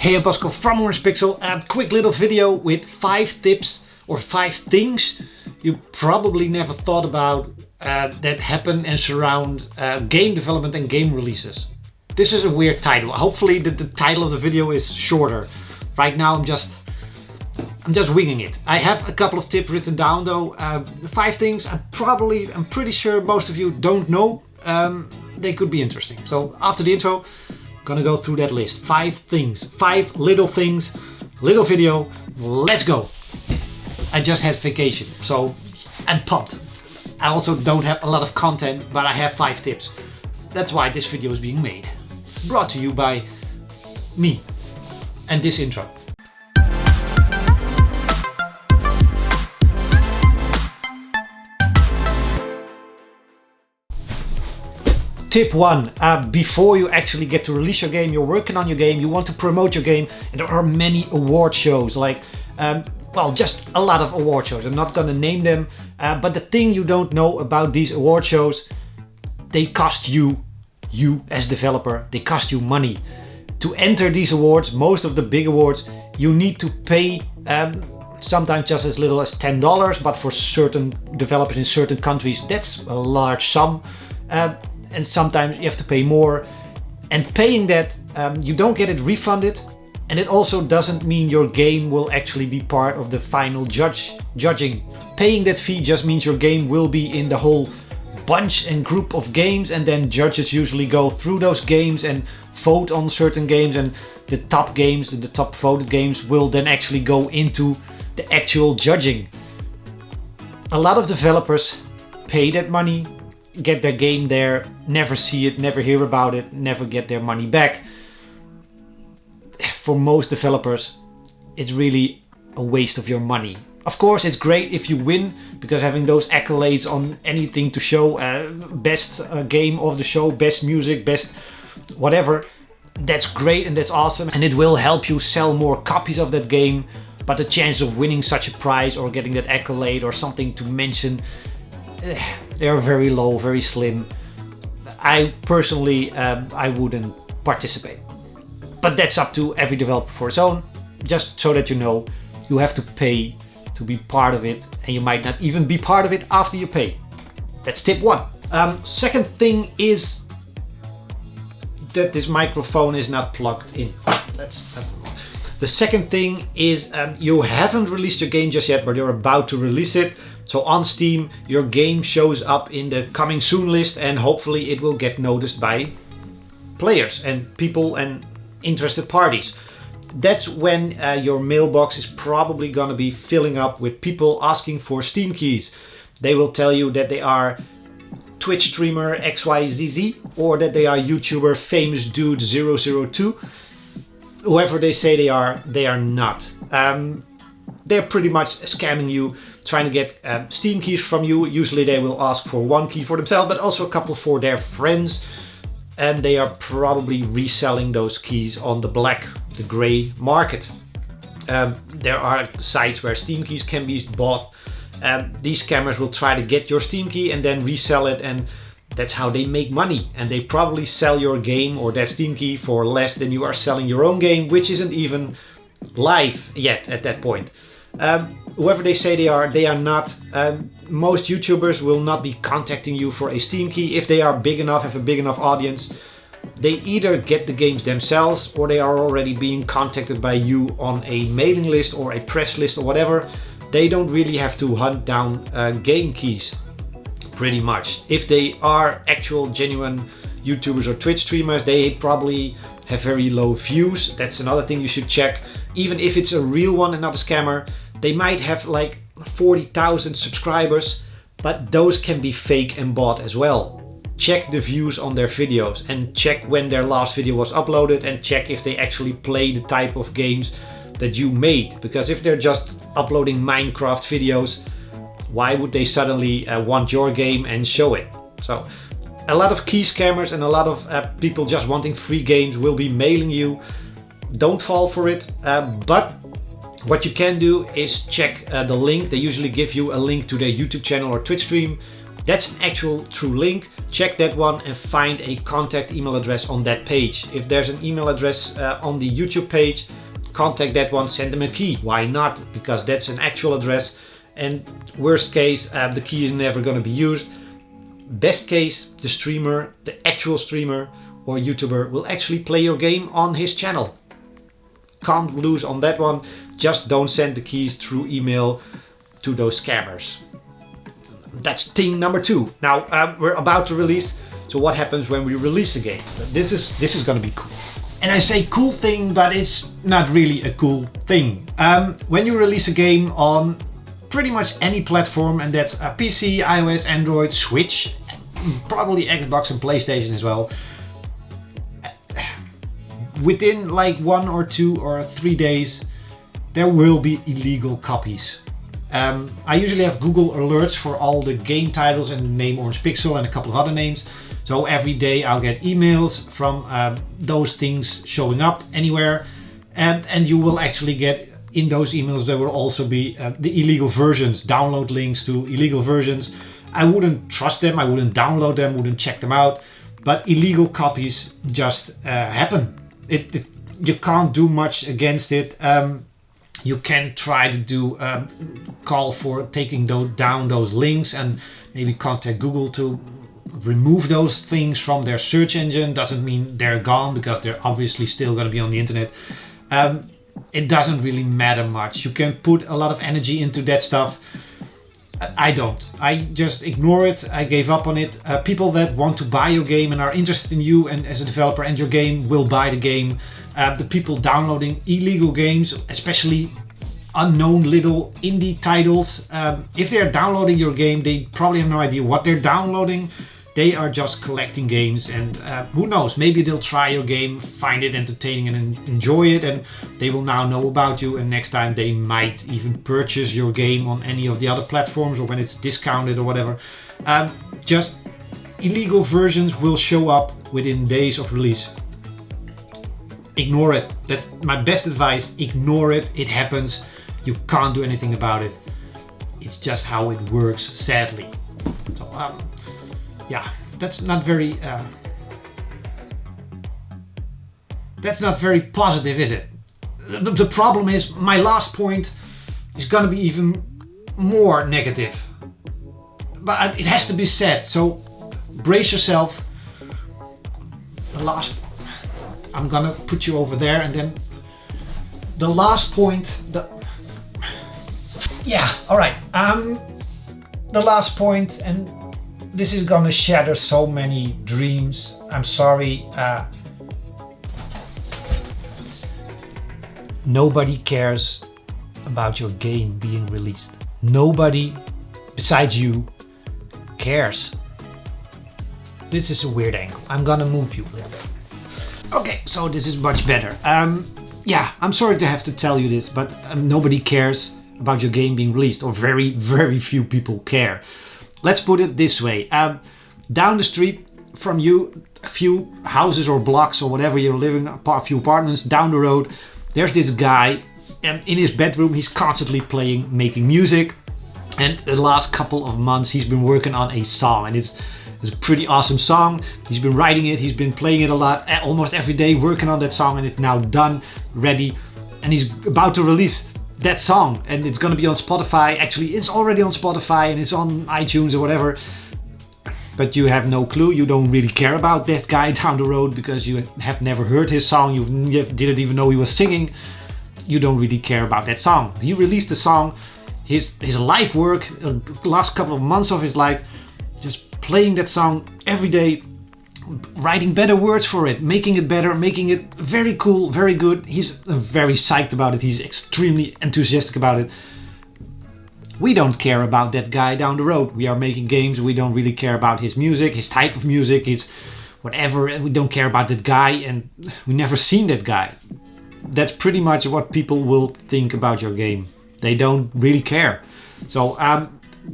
Hey, I'm Pascal from Orangepixel. A quick little video with 5 tips or 5 things you probably never thought about that happen and surround game development and game releases. This is a weird title. Hopefully the title of the video is shorter. Right now I'm just winging it. I have a couple of tips written down though. 5 things I'm pretty sure most of you don't know. They could be interesting. So after the intro, gonna go through that list. 5 things, 5 little things, little video. Let's go. I just had vacation, so I'm pumped. I also don't have a lot of content, but I have 5 tips. That's why this video is being made. Brought to you by me and this intro. Tip 1, before you actually get to release your game, you're working on your game, you want to promote your game, and there are many award shows, like, just a lot of award shows. I'm not gonna name them, but the thing you don't know about these award shows, they cost you as developer, they cost you money. To enter these awards, most of the big awards, you need to pay sometimes just as little as $10, but for certain developers in certain countries, that's a large sum. And sometimes you have to pay more, and paying that you don't get it refunded, and it also doesn't mean your game will actually be part of the final judging. Paying that fee just means your game will be in the whole bunch and group of games, and then judges usually go through those games and vote on certain games, and the top games, the top voted games will then actually go into the actual judging. A lot of developers pay that money, get their game there, never see it, never hear about it, never get their money back. For most developers, it's really a waste of your money. Of course, it's great if you win, because having those accolades on anything to show, best game of the show, best music, best whatever, that's great and that's awesome, and it will help you sell more copies of that game. But the chance of winning such a prize or getting that accolade or something to mention, they are very low, very slim. I personally, I wouldn't participate. But that's up to every developer for his own. Just so that you know, you have to pay to be part of it, and you might not even be part of it after you pay. That's tip 1. Second thing is that this microphone is not plugged in. The second thing is you haven't released your game just yet, but you're about to release it. So on Steam, your game shows up in the coming soon list, and hopefully it will get noticed by players and people and interested parties. That's when your mailbox is probably gonna be filling up with people asking for Steam keys. They will tell you that they are Twitch streamer XYZZ, or that they are YouTuber famous dude 002. Whoever they say they are not. They're pretty much scamming you, trying to get Steam keys from you. Usually they will ask for 1 key for themselves, but also a couple for their friends. And they are probably reselling those keys on the black, the gray market. There are sites where Steam keys can be bought. These scammers will try to get your Steam key and then resell it, and that's how they make money. And they probably sell your game or that Steam key for less than you are selling your own game, which isn't even live yet at that point. Whoever they say they are not. Most YouTubers will not be contacting you for a Steam key. If they are big enough, have a big enough audience, they either get the games themselves, or they are already being contacted by you on a mailing list or a press list or whatever. They don't really have to hunt down game keys, pretty much. If they are actual genuine YouTubers or Twitch streamers, they probably have very low views. That's another thing you should check. Even if it's a real one and not a scammer, they might have like 40,000 subscribers, but those can be fake and bought as well. Check the views on their videos, and check when their last video was uploaded, and check if they actually play the type of games that you made. Because if they're just uploading Minecraft videos, why would they suddenly want your game and show it? So a lot of key scammers and a lot of people just wanting free games will be mailing you. Don't fall for it, but what you can do is check the link. They usually give you a link to their YouTube channel or Twitch stream. That's an actual true link. Check that one and find a contact email address on that page. If there's an email address on the YouTube page, contact that one, send them a key. Why not? Because that's an actual address. And worst case, the key is never going to be used. Best case, the streamer, the actual streamer or YouTuber will actually play your game on his channel. Can't lose on that one. Just don't send the keys through email to those scammers. That's thing number 2. Now we're about to release. So what happens when we release a game? This is going to be cool. And I say cool thing, but it's not really a cool thing. When you release a game on pretty much any platform, and that's a PC, iOS, Android, Switch, probably Xbox and PlayStation as well. Within like 1 or 2 or 3 days, there will be illegal copies. I usually have Google alerts for all the game titles and the name Orangepixel and a couple of other names. So every day I'll get emails from those things showing up anywhere, and you will actually get in those emails, there will also be the illegal versions, download links to illegal versions. I wouldn't trust them, I wouldn't download them, wouldn't check them out, but illegal copies just happen. You can't do much against it. You can try to do call for taking down those links and maybe contact Google to remove those things from their search engine. Doesn't mean they're gone, because they're obviously still going to be on the internet. It doesn't really matter much. You can put a lot of energy into that stuff. I don't. I just ignore it. I gave up on it. People that want to buy your game and are interested in you and as a developer and your game will buy the game. The people downloading illegal games, especially unknown little indie titles, if they're downloading your game, they probably have no idea what they're downloading. They are just collecting games, and who knows, maybe they'll try your game, find it entertaining and enjoy it, and they will now know about you, and next time they might even purchase your game on any of the other platforms or when it's discounted or whatever. Just illegal versions will show up within days of release. Ignore it. That's my best advice. Ignore it. It happens. You can't do anything about it. It's just how it works, sadly. So, yeah, that's not very positive, is it? The problem is my last point is gonna be even more negative, but it has to be said, so brace yourself. I'm gonna put you over there, and then the last point, alright, the last point, and this is gonna shatter so many dreams. I'm sorry. Nobody cares about your game being released. Nobody besides you cares. This is a weird angle. I'm gonna move you a little bit. Okay, so this is much better. I'm sorry to have to tell you this, but nobody cares about your game being released, or very, very few people care. Let's put it this way. Down the street from you, a few houses or blocks or whatever you're living, a few apartments down the road, there's this guy, and in his bedroom he's constantly making music. And the last couple of months he's been working on a song, and it's a pretty awesome song. He's been writing it, he's been playing it a lot, almost every day, working on that song, and it's now done, ready, and he's about to release that song, and it's gonna be on Spotify. Actually, it's already on Spotify and it's on iTunes or whatever, but you have no clue. You don't really care about this guy down the road because you have never heard his song. You didn't even know he was singing. You don't really care about that song. He released the song, his life work, last couple of months of his life, just playing that song every day, writing better words for it, making it better, making it very cool, very good. He's very psyched about it. He's extremely enthusiastic about it. We don't care about that guy down the road. We are making games. We don't really care about his music, his type of music, his whatever. And we don't care about that guy, and we never seen that guy. That's pretty much what people will think about your game. They don't really care. So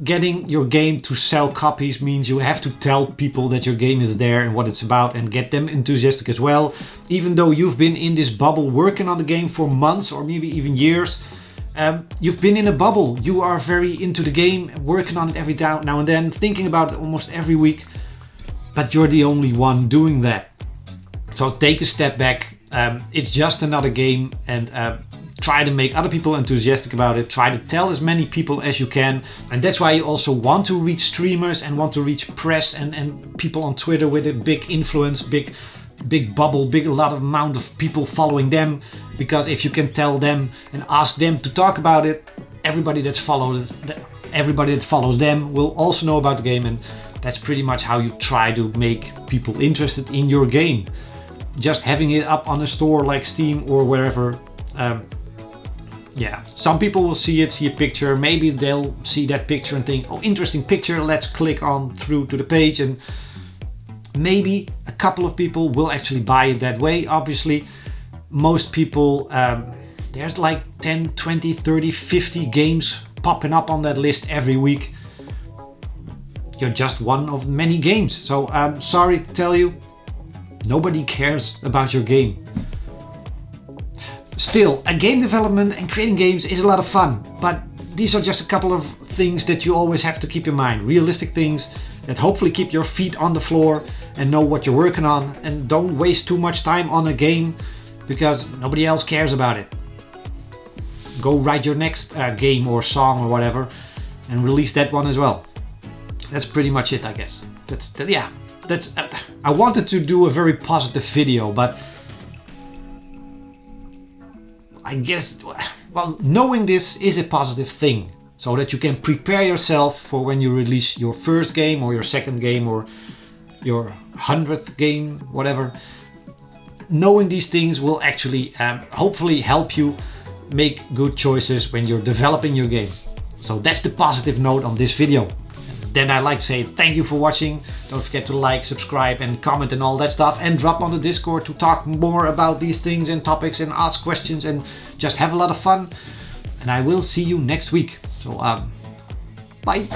getting your game to sell copies means you have to tell people that your game is there and what it's about, and get them enthusiastic as well. Even though you've been in this bubble working on the game for months or maybe even years, You've been in a bubble. You are very into the game, working on it every now and then, thinking about it almost every week, but you're the only one doing that. So take a step back. It's just another game, and try to make other people enthusiastic about it. Try to tell as many people as you can. And that's why you also want to reach streamers and want to reach press and people on Twitter with a big influence, big bubble, a lot of amount of people following them. Because if you can tell them and ask them to talk about it, everybody that follows them will also know about the game. And that's pretty much how you try to make people interested in your game. Just having it up on a store like Steam or wherever. Yeah, some people will see a picture, maybe they'll see that picture and think, oh, interesting picture, let's click on through to the page, and maybe a couple of people will actually buy it that way. Obviously, most people, there's like 10, 20, 30, 50 games popping up on that list every week. You're just one of many games, so I'm sorry to tell you, nobody cares about your game. Still, game development and creating games is a lot of fun, but these are just a couple of things that you always have to keep in mind. Realistic things that hopefully keep your feet on the floor and know what you're working on, and don't waste too much time on a game because nobody else cares about it. Go write your next game or song or whatever and release that one as well. That's pretty much it, I guess. I wanted to do a very positive video, but I guess, well, knowing this is a positive thing, so that you can prepare yourself for when you release your first game or your second game or your 100th game, whatever. Knowing these things will actually hopefully help you make good choices when you're developing your game. So that's the positive note on this video. Then I'd like to say thank you for watching. Don't forget to like, subscribe and comment and all that stuff, and drop on the Discord to talk more about these things and topics and ask questions and just have a lot of fun. And I will see you next week. So bye.